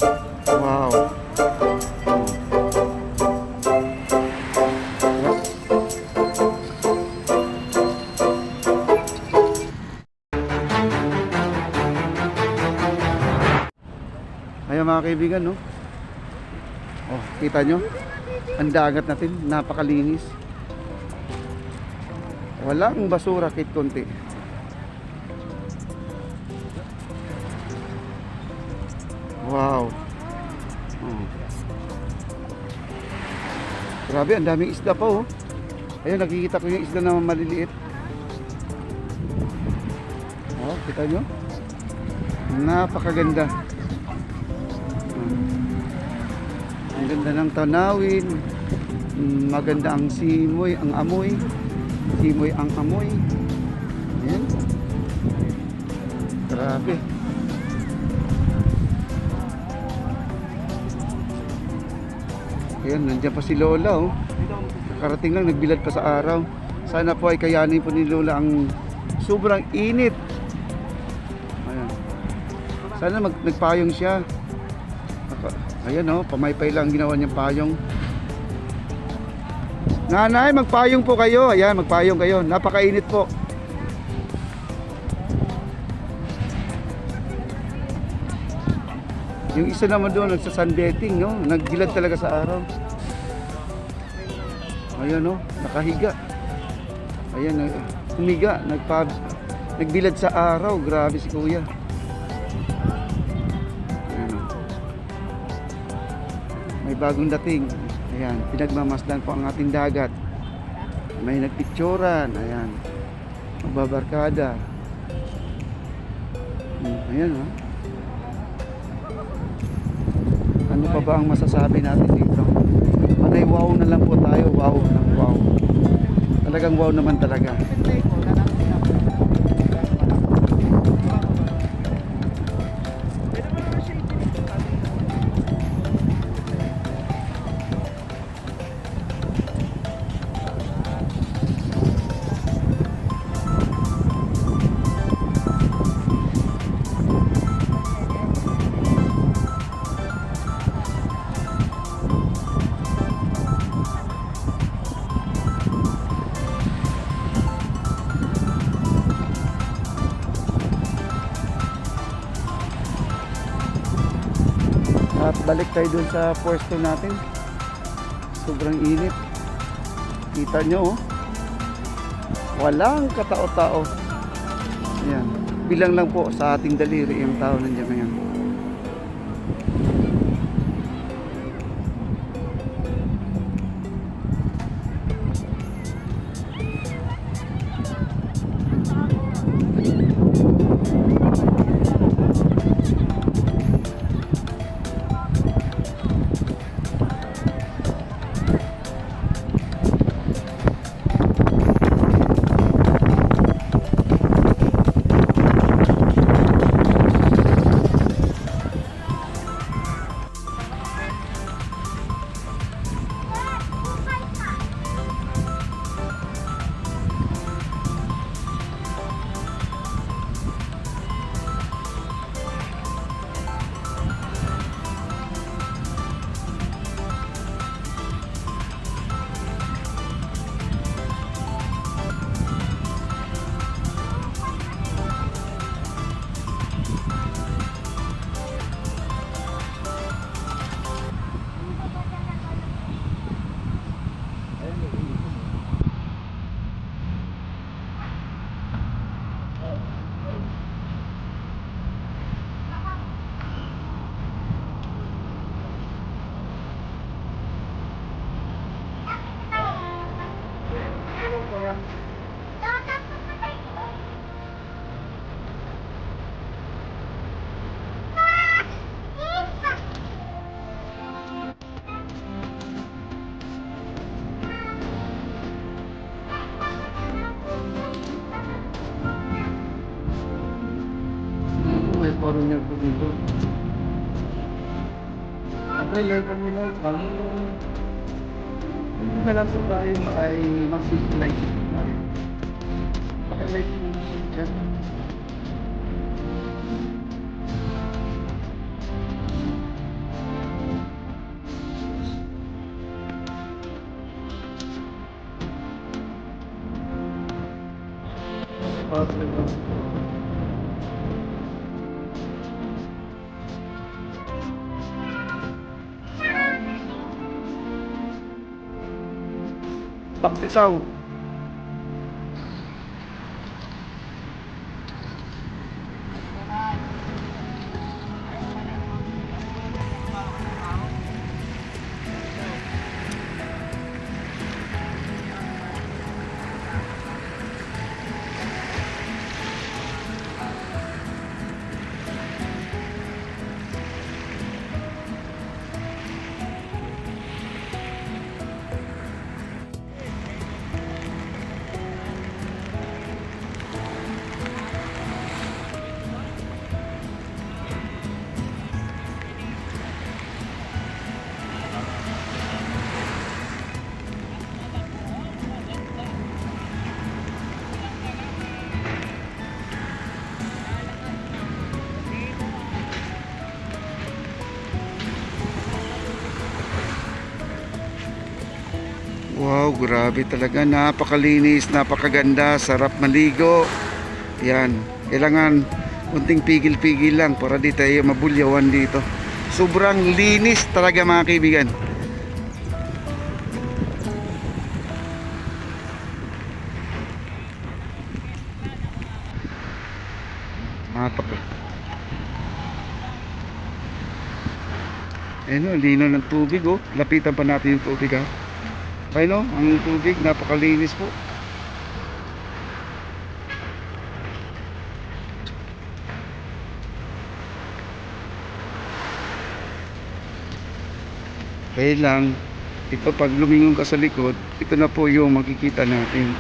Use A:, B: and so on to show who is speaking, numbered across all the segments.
A: Wow. Ayan mga kaibigan, no? Oh, kita nyo? Ang dagat natin, napakalinis. Walang basura kahit konti. Wow. Oh. Grabe, ang daming isda pa, oh. Ayun, nakikita ko yung isda na maliliit. Oh, kita nyo? Napakaganda. Ang ganda ng tanawin. Maganda ang simoy, ang amoy. Simoy ang amoy. Ayan. Grabe. Ayan, nandiyan pa si Lola, oh. Karating lang, nagbilad pa sa araw. Sana po ay kayanin po ni Lola ang sobrang init. Ayan. Sana nagpayong siya. Ayan, oh, pamaypay lang ginawa niyang payong. Nanay, magpayong po kayo. Ayan, magpayong kayo. Napakainit po. Yung isa naman doon nagsa-sunbathing, no? Nagbilad talaga sa araw. Ayan, no? Nakahiga. Ayan, humiga, nagbilad sa araw. Grabe si kuya. Ayan, no? May bagong dating. Ayan, pinagmamasdan po ang ating dagat. May nagpicturan. Ayan, magbabarkada. Ayan, no? Ano pa ba ang masasabi natin dito? Panay wow na lang po tayo. Wow ng wow. Talagang wow naman talaga. At balik tayo dun sa pwesto natin. Sobrang init. Kita nyo, oh. Walang katao-tao. Ayan. Bilang lang po sa ating daliri yung tao nandiyan ngayon. May parang niya po dito. Trailer ka muna. Hindi na lang po tayo ay mag-light. Paka-light mo siya. Paktisaw. Wow, grabe talaga. Napakalinis, napakaganda, sarap maligo. Yan. Kailangan unting pigil-pigil lang para di tayo mabulyawan dito. Sobrang linis talaga mga kaibigan. Napaka. Ayun, lino ng tubig oh. Lapitan pa natin yung tubig ha. Ayun oh, ang tubig napakalinis po. Kaya lang, ito pag lumingon ka sa likod, ito na po yung makikita natin.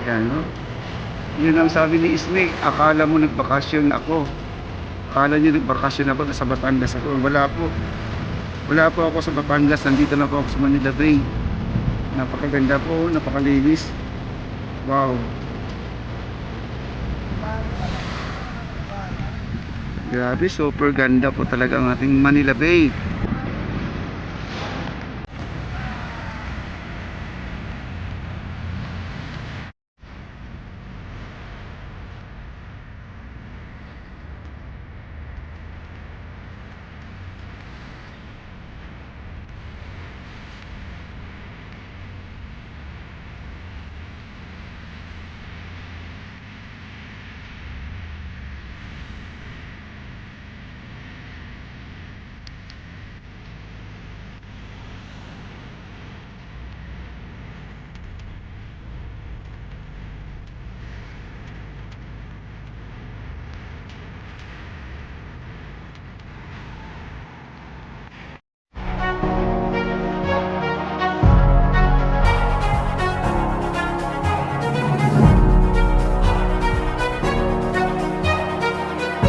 A: Ayan no. Yun ang sabi ni Isme, akala mo nagbakasyon ako. Akala niyo nagbakasyon ako sa Batangas ako. Wala po. Wala po ako sa Batangas, nandito na po ako sa Manila Bay. Napakaganda po, napakalinis. Wow. Grabe, super ganda po talaga ang ating Manila Bay.